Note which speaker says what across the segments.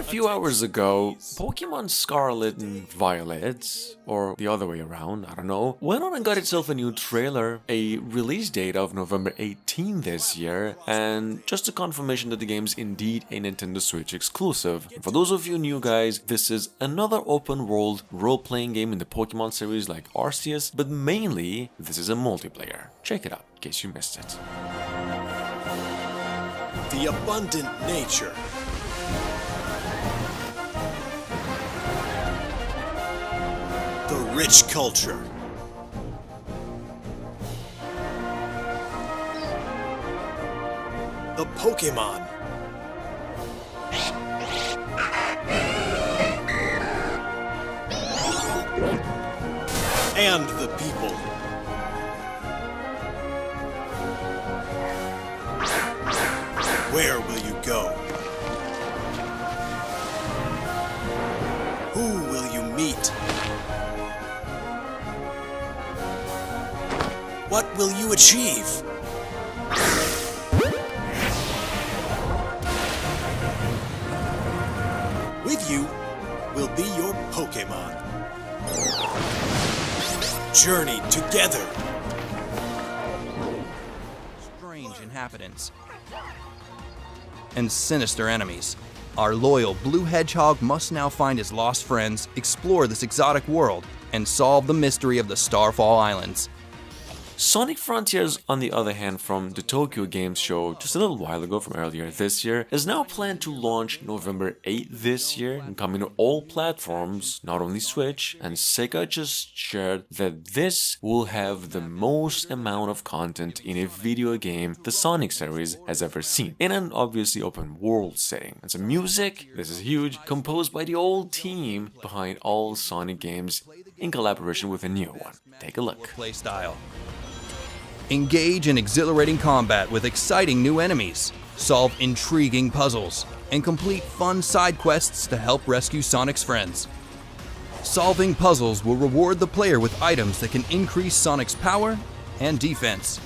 Speaker 1: few hours ago, Pokemon Scarlet and Violet, or the other way around, I don't know, went on and got itself a new trailer, a release date of November 18 this year, and just a confirmation that the game's indeed a Nintendo Switch exclusive. And for those of you new guys, this is another open-world role-playing game in the Pokemon series like Arceus, but mainly this is a multiplayer. Check it out in case you missed it.
Speaker 2: The abundant nature. The rich culture. The Pokemon. And the people. Where will you go? Who will you meet? What will you achieve? With you will be your Pokemon. Journey together.
Speaker 3: Strange inhabitants and sinister enemies. Our loyal blue hedgehog must now find his lost friends, explore this exotic world, and solve the mystery of the Starfall Islands.
Speaker 1: Sonic Frontiers, on the other hand, from the Tokyo Games Show just a little while ago from earlier this year, is now planned to launch November 8th this year and coming to all platforms, not only Switch, and Sega just shared that this will have the most amount of content in a video game the Sonic series has ever seen, in an obviously open world setting. And some music, this is huge, composed by the old team behind all Sonic games in collaboration with a new one. Take a look.
Speaker 3: Play style. Engage in exhilarating combat with exciting new enemies, solve intriguing puzzles, and complete fun side quests to help rescue Sonic's friends. Solving puzzles will reward the player with items that can increase Sonic's power and defense,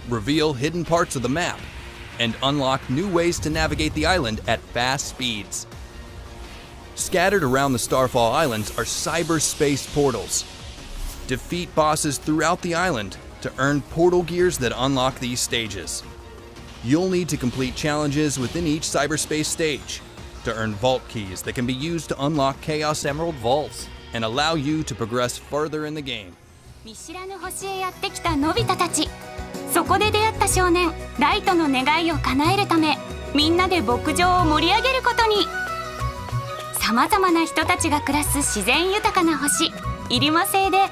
Speaker 3: reveal hidden parts of the map, and unlock new ways to navigate the island at fast speeds. Scattered around the Starfall Islands are cyberspace portals. Defeat bosses throughout the island to earn portal gears that unlock these stages. You'll need to complete challenges within each cyberspace stage to earn vault keys that can be used to unlock Chaos Emerald vaults and allow you to progress further in the game.
Speaker 4: 見知らぬ星へやってきたのび太たち。そこで出会った少年ライトの願いを叶えるため、みんなで牧場を盛り上げることに。さまざまな人たちが暮らす自然豊かな星イリマ星で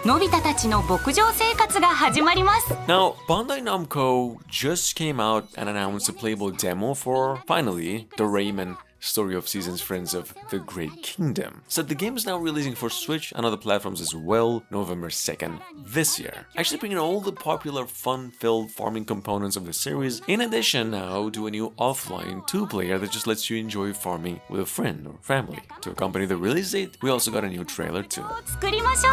Speaker 4: のび太たちの牧場生活が始まります。
Speaker 1: Now, Bandai Namco just came out and announced a playable demo for, finally, Doraemon, Story of Seasons Friends of the Great Kingdom. So the game is now releasing for Switch and other platforms as well, November 2nd this year. Actually bringing all the popular fun-filled farming components of the series, in addition now to a new offline two-player that just lets you enjoy farming with a friend or family. To accompany the release date, we also got a new trailer too.
Speaker 4: 作りましょう。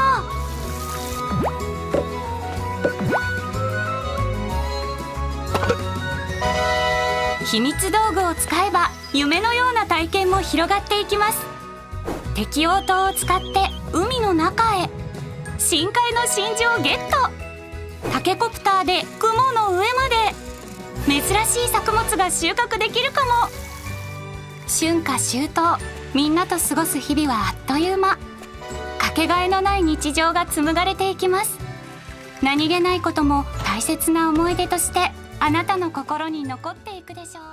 Speaker 4: 秘密道具を使えば夢のような体験も広がっていきます。適応灯を使って海の中へ。深海の真珠をゲット。タケコプターで雲の上まで。珍しい作物が収穫できるかも。春夏秋冬、みんなと過ごす日々はあっという間。かけがえのない日常が紡がれていきます。何気ないことも大切な思い出としてあなたの心に残っていくでしょう。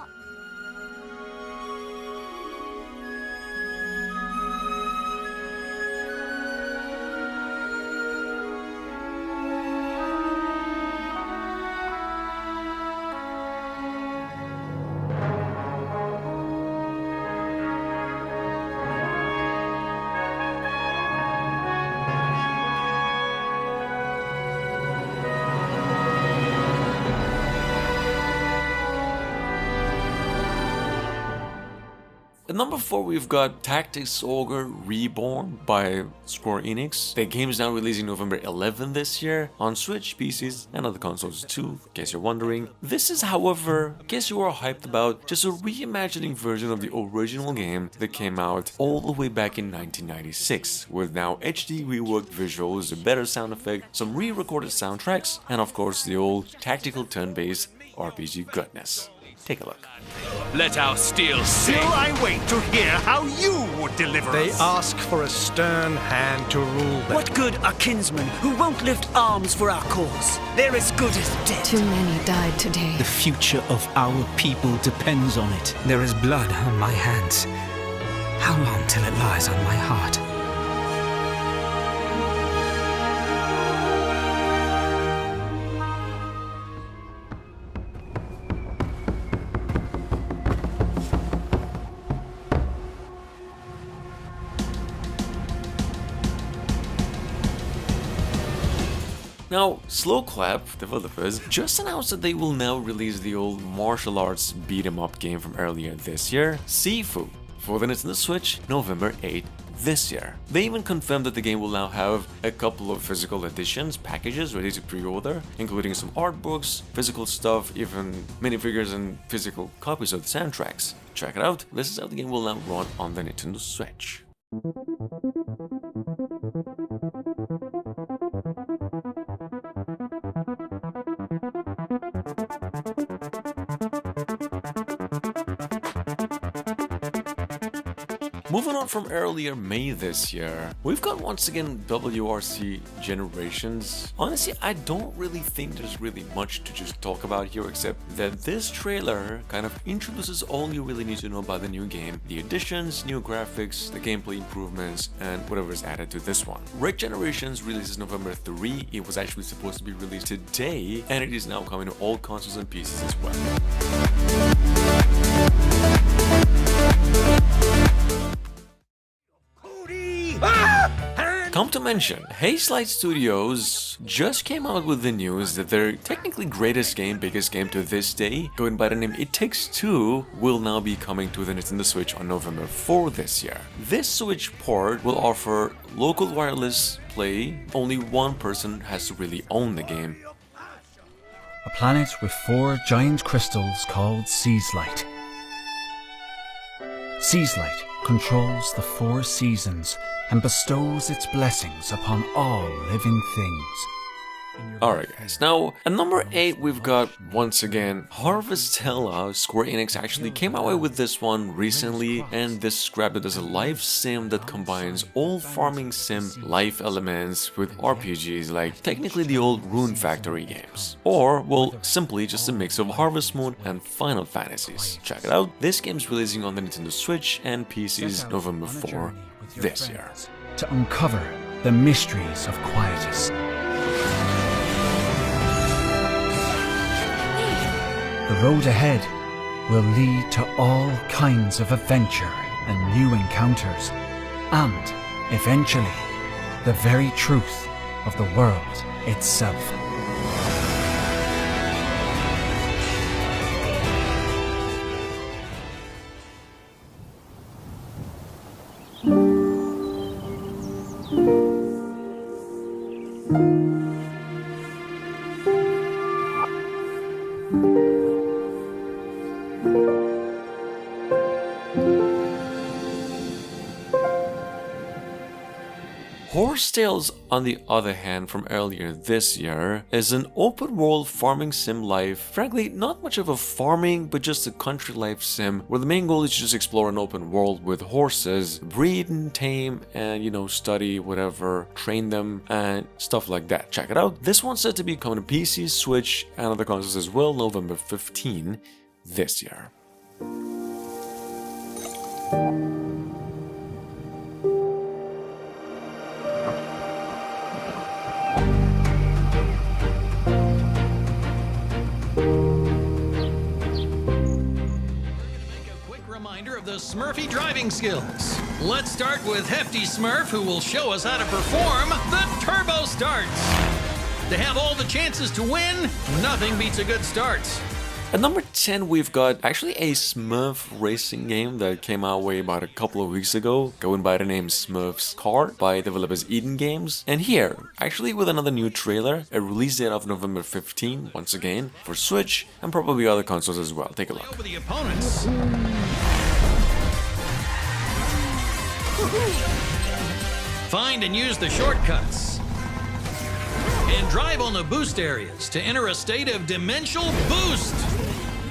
Speaker 1: At number 4, we've got Tactics Ogre Reborn by Square Enix. The game is now releasing November 11 this year on Switch, PCs, and other consoles too, in case you're wondering. This is, however, in case you are hyped about, just a reimagining version of the original game that came out all the way back in 1996, with now HD reworked visuals, a better sound effect, some re-recorded soundtracks, and of course the old tactical turn-based RPG goodness. Take a look.
Speaker 5: Let our steel sing.
Speaker 6: Still I wait to hear how you would deliver
Speaker 7: They
Speaker 6: us.
Speaker 7: ask for a stern hand to rule them.
Speaker 8: What good are kinsmen who won't lift arms for our cause? They're as good as dead.
Speaker 9: Too many died today.
Speaker 10: The future of our people depends on it. There is blood on my hands. How long till it lies on my heart?
Speaker 1: Now, Slowclap developers just announced that they will now release the old martial arts beat-em-up game from earlier this year, Sifu, for the Nintendo Switch, November 8 this year. They even confirmed that the game will now have a couple of physical editions, packages ready to pre-order, including some art books, physical stuff, even minifigures and physical copies of the soundtracks. Check it out, this is how the game will now run on the Nintendo Switch. Moving on from earlier May this year, we've got once again WRC Generations. Honestly, I don't really think there's really much to just talk about here except that this trailer kind of introduces all you really need to know about the new game, the additions, new graphics, the gameplay improvements, and whatever is added to this one. Red Generations releases November 3, it was actually supposed to be released today, and it is now coming to all consoles and PCs as well. Come to mention, Hazelight Studios just came out with the news that their technically greatest game, biggest game to this day, going by the name It Takes Two, will now be coming to the Nintendo Switch on November 4 this year. This Switch port will offer local wireless play, only one person has to really own the game.
Speaker 11: A planet with 4 giant crystals called Seaslight. Seaslight controls the 4 seasons and bestows its blessings upon all living things.
Speaker 1: Alright guys, now at number 8 we've got, once again, Harvestella. Square Enix actually came out with this one recently and described it as a life sim that combines old farming sim life elements with RPGs like technically the old Rune Factory games. Or, well, simply just a mix of Harvest Moon and Final Fantasies. Check it out, this game's releasing on the Nintendo Switch and PCs November 4 this year.
Speaker 11: To uncover the mysteries of Quietus. The road ahead will lead to all kinds of adventure and new encounters, and, eventually, the very truth of the world itself.
Speaker 1: Horse Tales, on the other hand, from earlier this year, is an open-world farming sim life. Frankly, not much of a farming, but just a country life sim, where the main goal is to just explore an open world with horses, breed and tame, and, you know, study, whatever, train them, and stuff like that. Check it out. This one's set to be coming to PC, Switch, and other consoles as well, November 15 this year.
Speaker 12: The Smurfy driving skills. Let's start with Hefty Smurf, who will show us how to perform the turbo starts. To have all the chances to win, nothing beats a good start.
Speaker 1: At number 10, we've got actually a Smurf racing game that came our way about a couple of weeks ago, going by the name Smurfs Kart by developers Eden Games. And here, actually with another new trailer, a release date of November 15, once again, for Switch and probably other consoles as well. Take a look.
Speaker 12: Over the opponents. Find and use the shortcuts. And drive on the boost areas to enter a state of dimensional boost.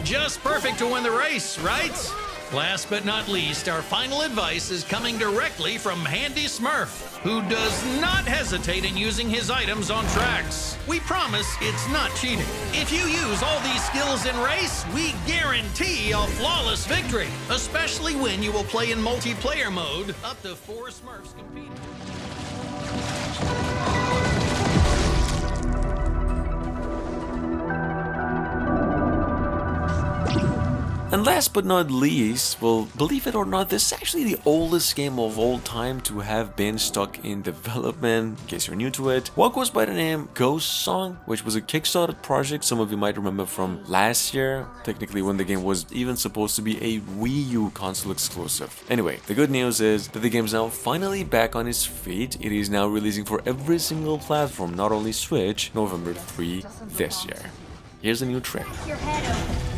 Speaker 12: Just perfect to win the race, right? Last but not least, our final advice is coming directly from Handy Smurf, who does not hesitate in using his items on tracks. We promise it's not cheating. If you use all these skills in race, we guarantee a flawless victory, especially when you will play in multiplayer mode, up to 4 Smurfs competing.
Speaker 1: And last but not least, well, believe it or not, this is actually the oldest game of all time to have been stuck in development, in case you're new to it. What goes by the name Ghost Song, which was a Kickstarter project some of you might remember from last year, technically when the game was even supposed to be a Wii U console exclusive. Anyway, the good news is that the game's now finally back on its feet. It is now releasing for every single platform, not only Switch, November 3 this year. Here's a new trailer.
Speaker 4: Your head open.